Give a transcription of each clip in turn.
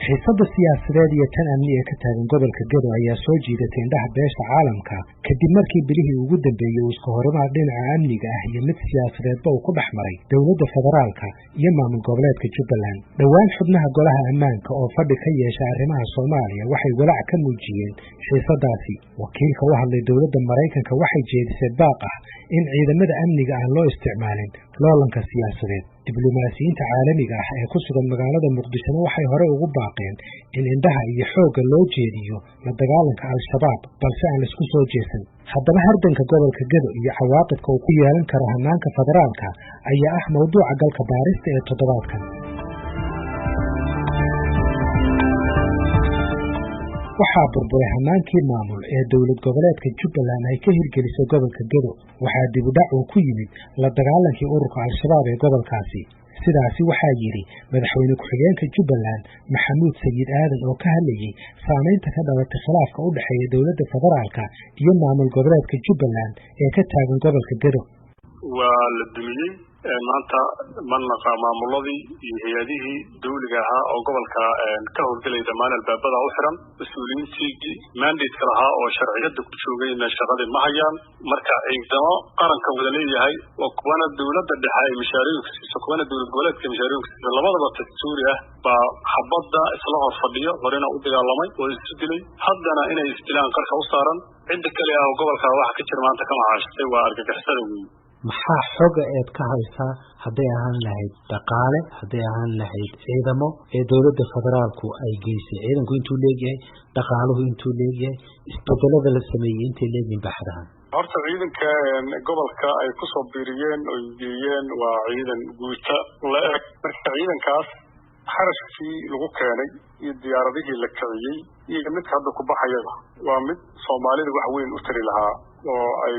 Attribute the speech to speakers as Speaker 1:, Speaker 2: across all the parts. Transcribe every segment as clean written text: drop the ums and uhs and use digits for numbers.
Speaker 1: xiisada siyaasadeed iyo tan amni ee ka taagan gobolka Gedo ayaa soo jiidatay indhaha beesha caalamka kadib markii bilihii ugu dambeeyay uu iska horimaad dhinaca amniga ah iyo mid siyaasadeedba uu ku dhex maray dowladda federaalka iyo maamul goboleedka Jubbaland. Dhowaan xubnaha golaha ammaanka oo fadhi ka yeesha arrimaha Soomaaliya waxay walaac ka muujiyeen xiisadaasi. Wakiilka u hadlay dowladda Mareykanka waxay jeedisay baaq ah in ciidamada amniga aan loo isticmaalin loolanka siyaasadeed. diblomaasiyiinta caalamiga ah ee ku sugan magaalada Muqdisho waxay hore ugu baaqeen in indhaha iyo xoogga loo jeediyo la dagaalanka al-shabaab balse aan isku soo jeesan. Haddaba hardanka gobolka Gedo iyo cawaaqibka uu ku yeelan karo hannaanka federaalka ayaa ah mawduuca galka baarista ee toddobaadkan. waxaa burburay hannaankii maamul ee dowlad goboleedka Jubbaland ay ka hirgelisay gobolka Gedo. waxaa dib u dhac uu ku yimid la dagaalankii ururka al-shabaab ee gobolkaasi. sidaasi waxaa yidhi madaxweyne ku-xigeenka Jubbaland Maxamuud Sayid Aadan oo ka hadlayay saamaynta ka dhalatay khilaafka u dhexeeya dowladda federaalka iyo maamul goboleedka Jubbaland ee ka taagan gobolka Gedo.
Speaker 2: waa la dumiyey maanta mannaqa maamuladii iyo hay'adihii dawliga ahaa oo gobolka ka howlgalay dhammaan albaabada u xiran mas'uuliyiintii mandate lahaa oo sharciyada ku joogayna shaqadii ma hayaan. marka ciidamo qaranka wada leeyahay oo kuwana dawladda dhexe ay mashaariicda siiso kuwana dawlad goboleedka mashaariicda siiso labadaba dastuuri ah baa xabadda isla hor fadhiyo horena u dagaalamay oo isu dilay haddana inay isdilaan qarka u saaran cidda kale ah oo gobolka waxa ka jira maanta ka macaashay waa argagixisada weyn.
Speaker 1: maxaa xoga eed ka haysaa hadday ahaan lahayd dhaqaale hadday ahaan lahayd ciidamo ee dowladda federaalku ay geysay ciidanku intuu leeyahay dhaqaaluhu intuu leeyahay isbedelada la sameeyey intay leeyihiin baxdahan?
Speaker 2: horta ciidanka gobolka ay ku soo biiriyeen oo geeyeen waa ciidan guuta la eg. marka ciidankaas xarashkii lagu keenay iyo diyaaradihii la kiciyey iyo mid hadda ku baxayaba waa mid Soomaalida wax weyn u tiri lahaa oo ay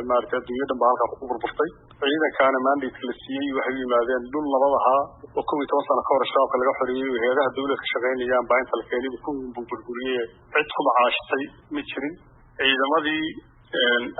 Speaker 2: maartay adduunyada baalka ku burburtay. ciidankana mandate la siiyay waxay yimaadeen dhul nabad ahaa oo 12 sano ka hor shabaabka laga xoriyay hay'adaha dawladda ka shaqeynayaan baa inta la keenay ku burburiyay cid ku macaashtay ma jirin. ciidamadii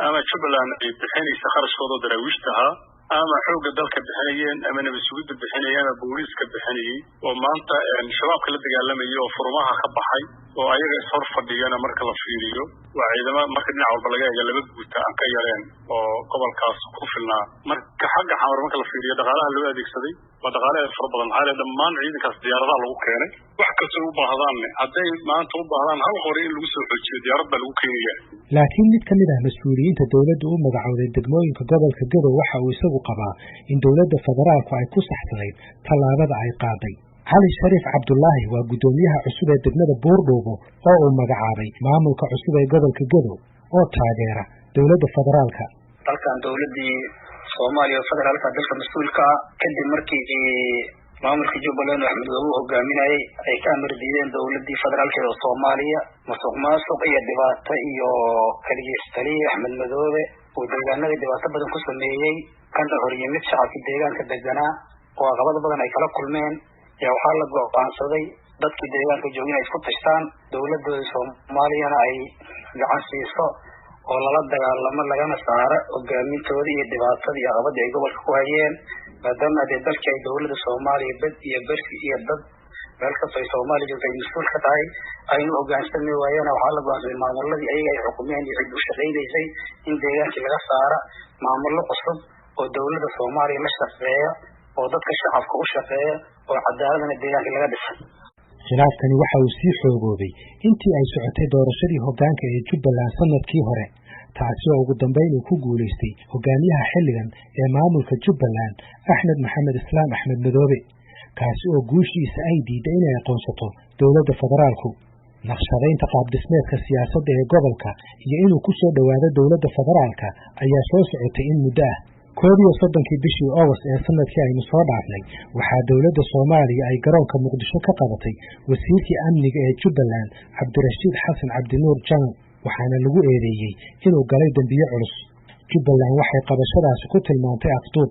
Speaker 2: ama Jubbaland ay bixinaysa kharashkooda daraawiishta ahaa ama xoogga dalka bixinayeen ama nabadgelyada bixinayeen ama booliiska bixinayay oo maanta shabaabka la dagaalamay oo furmaha ka baxay oo ayaga is hor fadhiyana marka la fiiriyo waa ciidamo marka dhinac walba laga eego laba guuta aan ka yareen oo gobolkaas ku filnaa. marka xagga xamar marka la fiiriyo dhaqaalaha loo adeegsaday waa dhaqaale fara badan maxaa yeelay dhammaan ciidankaas diyaaradaha lagu keenay wax kasta u baahdaan hadday maanta u baahdaan hal hore in lagu soo xoojiyo diyaarad baa lagu keenaya.
Speaker 1: laakiin mid ka mid ah mas'uuliyiinta dowladda u magacowday degmooyinka gobolka Gedo waxa uu isagu qabaa in dowladda federaalku ay ku saxsanayd tallaabada ay qaaday. Cali Shariif Cabdullaahi waa gudoomiyaha cusub ee degmada Buurdhuubo oo uu magacaabay maamulka cusub ee gobolka Gedo oo taageera dowladda federaalka.
Speaker 3: dalkan dowladii Soomaaliya federaalka dalka mas'uulka kadib markii maamulka Jubbaland Axmed Madow hogaaminayay ay ka amar diideen dowladii federaalka ee Soomaaliya musuqmaasuq iyo dhibaato iyo kaliyeystay Axmed Madow oo deegaanada dhibaato badan ku sameeyay kan horiyimid shacabka deegaanka deganaa oo caqabado badan ay kala kulmeen yaa waxaa la go'aansaday dadkii deegaanka joogay ay isku tashtaan dowladda Soomaaliyana ay gacan siiso oo lala dagaalamo lagana saaro hogaamintooda iyo dhibaatada iyo caqabada ay gobolka ku hayeen maadaama dalka ay dowladda Soomaaliya bad iyo barfi iyo dad meel kasta ay Soomaaliya ay mas'uul ka tahay aynu hoggaansanay waayana waxaa la go'aansaday maamuladii ayaga ay xukuumeen iyo cid u shaqeynayay in deegaanka laga saaro maamulo cusub oo dowladda Soomaaliya la shaqeeyo oo dadka shacabka u shaqeeyo oo cadaaladna deegaanka laga dhisay.
Speaker 1: khilaafkani waxa uu sii xoogoobay intii ay socotay doorashadii hoggaanka ee Jubbaland sanadkii hore taasi oo ugu dambeyn uu ku guuleystay hogaamiyaha xilligan ee maamulka Jubbaland Axmed Maxamed Islaam Axmed Madoobe kaasi oo guushiisa ay diiday inay aqoonsato dowladda federaalku. naqshadaynta qaab dhismeedka siyaasadda ee gobolka iyo inuu ku soo dhawaado dowladda federaalka ayaa soo socotay in muddo ah. 31 bishii August ee sanadkii aynu soo dhaafnay waxaa dowladda Soomaaliya ay garoonka Muqdisho ka qabatay wasiirkii amniga ee Jubbaland Cabdirashiid Xasan Cabdinuur Janan waxaana lagu eedeeyay inuu galay dambiyo culus. Jubbaland waxay qabashadaasi ku tilmaantay afduub.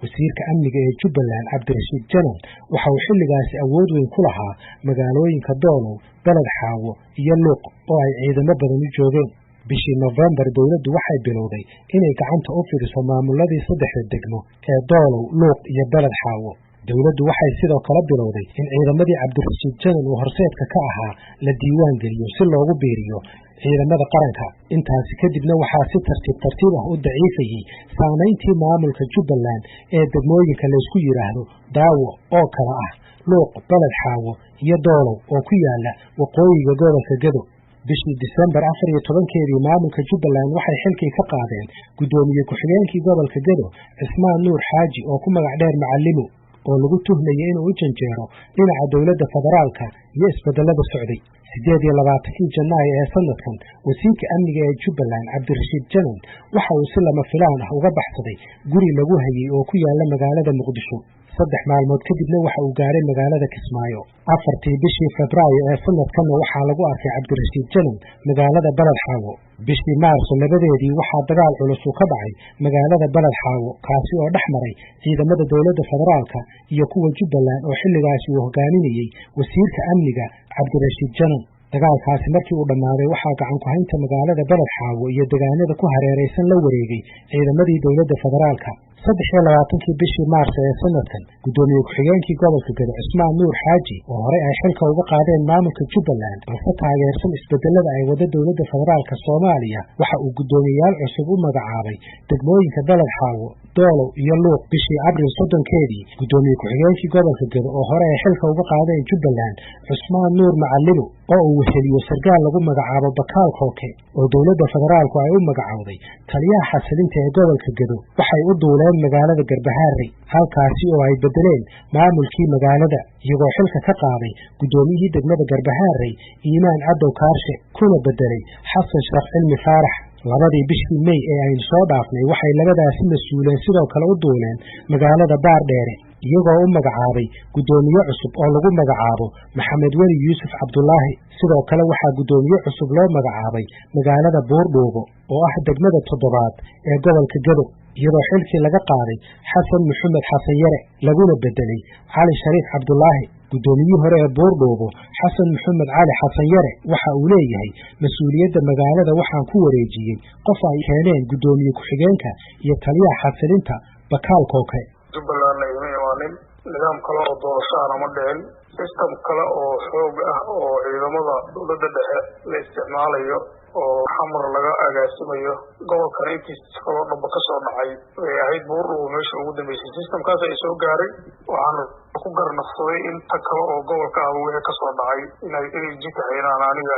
Speaker 1: wasiirka amniga ee Jubbaland Cabdirashiid Janan waxa uu xilligaasi awood weyn ku lahaa magaalooyinka Doolow, Balad Xaawo iyo Luuq oo ay ciidamo badan u joogeen. bishii November dowladdu waxay bilowday inay gacanta u fidiso maamuladii 3 degmo ee Doolow, Luuq iyo Balad Xaawo. dowladdu waxay sidoo kale bilowday in ciidamadii cabdirashiid janan uu horseedka ka ahaa la diiwaan geliyo si loogu biiriyo ciidamada qaranka. intaasi kadibna waxaa si tartiib ah u daciifayey saamayntii maamulka Jubbaland ee degmooyinka laysku yiraahdo Daawo oo kala ah Luuq, Balad Xaawo iyo Doolow oo ku yaala waqooyiga gobolka Gedo. bishii December 14keedii maamulka Jubbaland waxay xilkii ka qaadeen gudoomiye ku-xigeenkii gobolka Gedo Cismaan Nuur Xaaji oo ku magac dheer Macallimo oo lagu tuhmayay inuu u janjeero dhinaca dowladda federaalka iyo isbedelada socday. 28 Janaayo ee sanadkan wasiirka amniga ee Jubbaland Cabdirashiid Janan waxa uu si lama filaan ah uga baxsaday guri lagu hayay oo ku yaala magaalada Muqdisho. 3 maalmood kadibna waxa uu gaaray magaalada Kismaayo. 4tii bishii Febraayo ee sanadkan waxaa lagu arkay Cabdirashiid Janan magaalada Balad Xaawo. bishii Maarso 2deedii waxaa dagaal culus ka dhacay magaalada Balad Xaawo kaasi oo dhexmaray ciidamada dowladda federaalka iyo kuwa Jubbaland oo xilligaasi uu hogaaminayay wasiirka amniga Cabdirashiid Janan. dagaalkaasi markii uu dhamaaday waxaa gacan ku haynta magaalada Balad Xaawo iyo deegaanada ku hareeraysan la wareegay ciidamadii dowladda federaalka. 23 bishii Maarso ee sanadkan gudoomiye ku-xigeenkii gobolka Gedo Cismaan Nuur Xaaji oo hore ay xilka uga qaadeen maamulka Jubbaland balse taageersan isbedelada ay wada dowladda federaalka Soomaaliya waxa uu gudoomiyayaal cusub u magacaabay degmooyinka Balad Xaawo, Doolow iyo Luuq. bishii Abriil 30keedii gudoomiye ku-xigeenkii gobolka Gedo oo hore ay xilka uga qaadeen Jubbaland Cismaan Nuur Macallimo oo uu weheliyo sargaal lagu magacaabo Bakaal Kooke oo dowladda federaalku ay u magacawday taliyaha xasilinta ee gobolka Gedo waxay u duuleen magaalada Garbaharey halkaasi oo ay bedeleen maamulkii magaalada iyagoo xilka ka qaaday gudoomiyihii degmada Garbaharey Iimaan Cadow Kaarshe kuna bedelay Xasan Sheekh Cilmi Faarax. 2dii bishii May ee aynu soo dhaafnay waxay labadaasi mas'uuleen sidoo kale u duuleen magaalada Baardheere iyagoo u magacaabay gudoomiye cusub oo lagu magacaabo Maxamed Weli Yuusuf Cabdullaahi. sidoo kale waxaa gudoomiye cusub loo magacaabay magaalada Buurdhuubo oo ah degmada 7aad ee gobolka Gedo iyadoo xilkii laga qaaday Xasan Maxamed Xasan Yare laguna bedelay Cali Shariif Cabdullaahi. gudoomiyihii hore ee Buurdhuubo Xasan Maxamed Cali Xasan Yare waxa uu leeyahay mas'uuliyadda magaalada waxaan ku wareejiyay qof ay keeneen gudoomiye ku-xigeenka iyo taliyaha xasilinta Bakaal Kooke.
Speaker 2: Jubbaland ay imaanin nidaam kale oo doorasho ma dhicin system kale oo xoog ah oo ciidamada dowladda dhexe la isticmaalayo oo xamar laga agaasimayo gobolka intiisa kaloo dhanba ka soo dhacay ay ahayd Buurdhuubo meesha ugu dambeysay systemkaas ay soo gaaray waxaan ku garnaqsaday inta kale oo gobolka ah wixii ka soo dhacay inay jidka haynaan aniga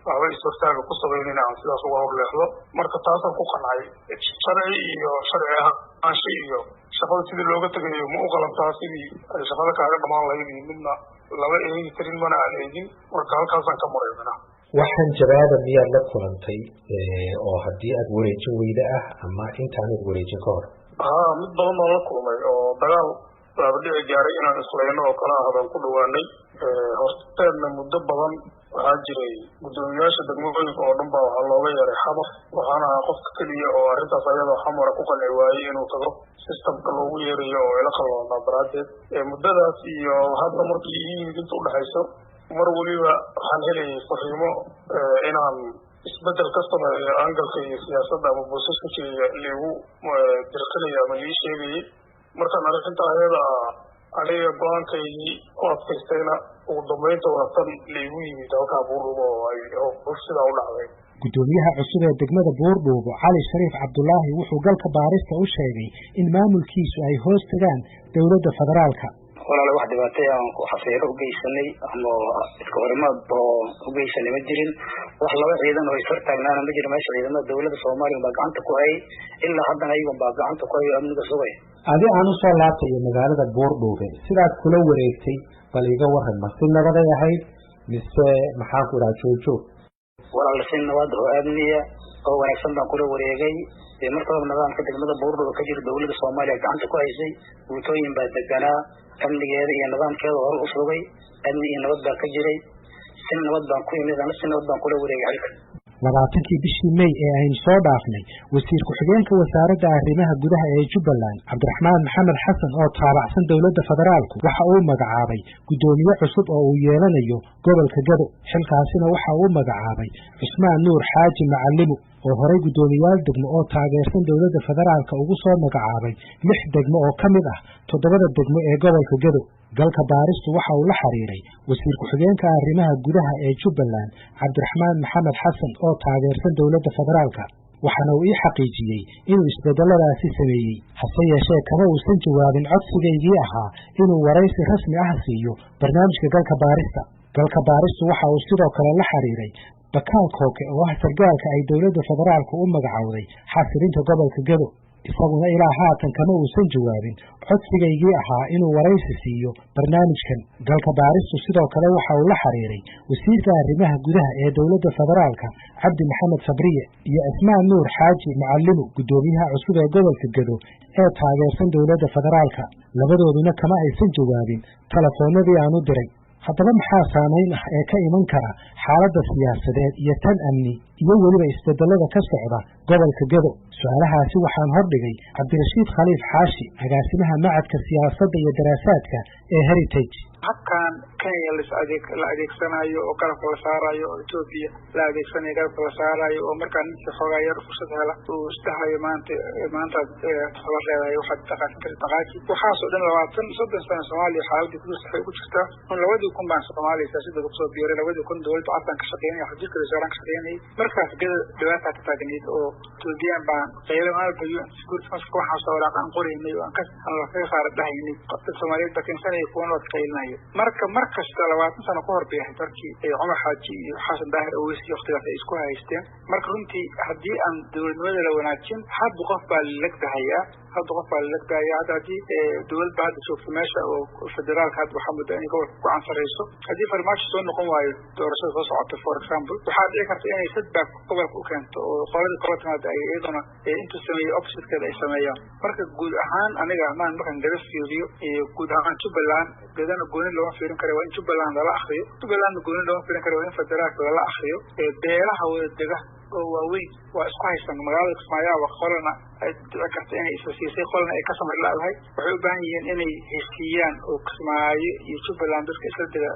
Speaker 2: waxba istortaaga ku sameeyeen aan sidaas uga horleexdo marka taasaan ku qancay sharci iyo sharci ahaansho iyo shaqada sidii looga tagayo ma u qalantaa sidii ay shaqada kaaga dhamaan lahayd midna laba eegi karin mana aan eegin marka halkaasaan ka mareynaa.
Speaker 1: waxaan jawaaba miyaad la kulantay oo haddii aad wareejin weyda ah ama intaanad wareejin ka hor?
Speaker 2: mid badan baan la kulmay oo dagaal baabadhici gaaray inaan islayno oo kala ah baan ku dhawaanay horteedna muddo badan waxaa jiray gudoomiyaasha degmooyinka oo dhan baa waxaa looga yeeray xamar waxaana qofka keliya oo arrintaas ayadoo xamara ku qanci waayey inuu tago systemka loogu yeerayo oo ila qalloonaa daraaddeed muddadaas iyo hadda markii ii yimid inta udhexayso mar weliba waxaan helayay fariimo inaan isbedel ka sameeyo angalka iyo siyaasadda ama boosaska jiriya liigu dirqinaya ama lii sheegayay markaan arrinta ayada aniga go-aankaygii ku adkaystayna ugu dambeynta waatan liigu yimid halkaa Buurdhuubo oo ay sidaa u dhacday.
Speaker 1: gudoomiyaha cusub ee degmada Buurdhuubo Cali Shariif Cabdullaahi wuxuu galka baarista u sheegay in maamulkiisu ay hoos tagaan dowladda federaalka.
Speaker 3: walaal wax dhibaatay aan ku xafiiro u geysanay ama iska horimaad oo u geysanay ma jirin wax laba ciidan oo isor taagnaana ma jirin meesha ciidamada dowladda Soomaaliya baa gacanta ku hay ilaa haddana ayaga baa gacanta ku hay amniga sugay.
Speaker 1: aan u soo laabtay magaalada Buurdhuubo sidaad kula wareegtay bal iga waran ma si nabad ay ahayd mise maxaa ku raajojo?
Speaker 3: walaal si nabad oo amniya oo wanaagsan baan kula wareegay markaa nidaamka degmada Buurdhuubo ka jira dowladda Soomaaliya gacanta ku haysay guutooyin baa deganaa amnigeeda iyo nidaamkeeda hor u sugay amni iyo nabad baa ka jiray si nabad baan ku yimid si nabad baan kula wareegay halka.
Speaker 1: 20kii bishii May ee aynu soo dhaafnay wasiir ku-xigeenka wasaaradda arrimaha gudaha ee Jubbaland Cabdiraxmaan Maxamed Xasan oo taabacsan dowladda federaalku waxa uu magacaabay gudoomiye cusub oo uu yeelanayo gobolka Gedo xilkaasina waxa uu magacaabay Cismaan Nuur Xaaji Macallimo. oo horay guddoomiyaal degmo oo taageersan dowladda federaalka ugu soo magacaabay 6 degmo oo ka mid ah 7 degmo ee gobolka Gedo. Galka baaristu waxa uu la xiriiray wasiir ku-xigeenka arrimaha gudaha ee Jubbaland Cabdiraxmaan Maxamed Xasan oo taageersan dowladda federaalka, waxaana uu ii xaqiijiyey inuu isbedeladaasi sameeyey. hase yeeshee kama uusan jawaabin codsigaygii ahaa inuu waraysi rasmi ah siiyo barnaamijka galka baarista. Galka baaristu waxa uu sidoo kale la xiriiray Bakaal Kooke oo ah sargaalka ay dowladda federaalku u magacowday xasilinta gobolka Gedo, isaguna ilaa haatan kama uusan jawaabin codsigaygii ahaa inuu waraysi siiyo barnaamijkan. Galka baaristu sidoo kale waxa uu la xiriiray wasiirka arrimaha gudaha ee dowladda federaalka Cabdi Maxamed Sabriye iyo Ismaan Nuur Xaaji Macallimu, guddoomiyaha cusub ee gobolka Gedo ee taageersan dowladda federaalka. Labadooduna kama aysan jawaabin telefoonadii aan u diray. haddaba maxaa saameyn ah ee ka iman kara xaaladda siyaasadeed iyo tan amni iyo weliba isbedelada ka socda gobolka Gedo? Su'aalahaasi waxaan hordhigay Cabdirashiid Khaliif Xaashi, agaasimaha macadka siyaasadda iyo daraasaadka ee Heritage.
Speaker 4: habkan Kenya la adeegsanayo oo qalabka la saarayo oo Ethiopia la adeegsanayo qalabka la saarayo oo markaan inta xogaa yar fursad hela uu istahayo maanta tabareeday waxaad taqaaqi waxaasoo dhan 20-30 sano Soomaaliya xaaladii ku saxay ku jirta oo 2000 baan Soomaaliya siyaasadda ku soo biiray 2000 dowladda afan ka shaqeynay xajirka wasaaran ka shaqeynay markaas dhibaato ka taagneed oo Ethiopia baan qeyramaan bayo security council waxa soo raaqan qoreynay oo aan ka saar dhahaynay Soomaaliya bakinsanay kuwan wad qeylnay markasta 20 sano ka hor bixin darkii ay Cumar Xaaji iyo Xasan Daahir oo wasiir waqtigaas ay isku haysteen. marka runtii haddii aan dowladnimada la wanaajin had qof baa lagdahayaa hadii dowladda hadda joogto meesha oo federaalka hadda waxaa muddo inay gobolka ku cansarayso haddii farmaajo soo noqon waayo doorashada soo socota for example waxaa dhici karta inay setback gobolka u keento oo qoladii qabatanaada ay iyaduna intuu sameeyey oppositekeeda ay sameeyaan. marka guud ahaan aniga markaan Gedo fiiriyo guud ahaan Jubbaland Gedana gooni loo fiirin karo waa in Jubbaland la akhriyo gooni loo fiirin karo waa in federaalka la akhriyo beelaha wadada oo waaweyn waa isku haysan magaalada Kismaayo waa qolana ay karta inay isasiisay qolana ay ka samar laadahay waxay u baahan yihiin inay heshiiyaan oo Kismaayo iyo Jubbaland dadka isla dega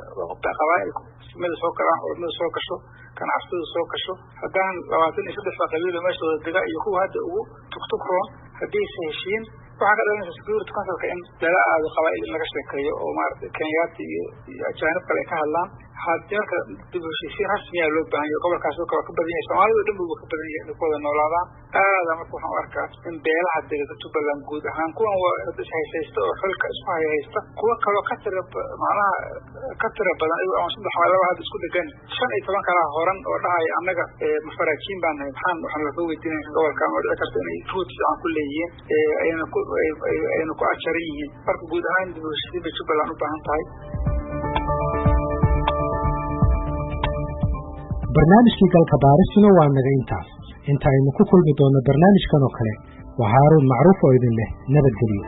Speaker 4: qabaa'ilku mid soo kala oo mid soo gasho kan afsadu soo gasho haddaan 23 qabiil meesha wada dega iyo kuwa hadda ugu tuktukroon haddii heshiin waxaa ka dhalanaysa security council in dala aad qabaa'il laga sheekeeyo oo maartay Kenyaati iyo ajaanib kale ka hadlaan haddii marka dib u heshiisiin rasmi ah loo baahan yahay gobolkaas oo ka badan yahay Soomaaliya dhan buu ka badan yahay in kuwa noolaadaan marka waxaan arkaa in beelaha degmada Jubbaland guud ahaan kuwan waa haysta oo xulka isku haysta kuwa kale ka tira badan ay aan saddex laba had isku degan 15 kala horan oo dhahay annaga mafaraajiin baan waxaan la weydiinay gobolka oo dhici karta inay roots aan ku leeyihiin ayna ku ajaran yihiin. marka guud ahaan dib u heshiisiin Jubbaland u baahan tahay.
Speaker 1: barnaamijkii galka baaristuna waa naga intaaynu ku kulmi doono barnaamijkan oo kale waa Haaruun Macruuf oo idin leh nabadgelyo.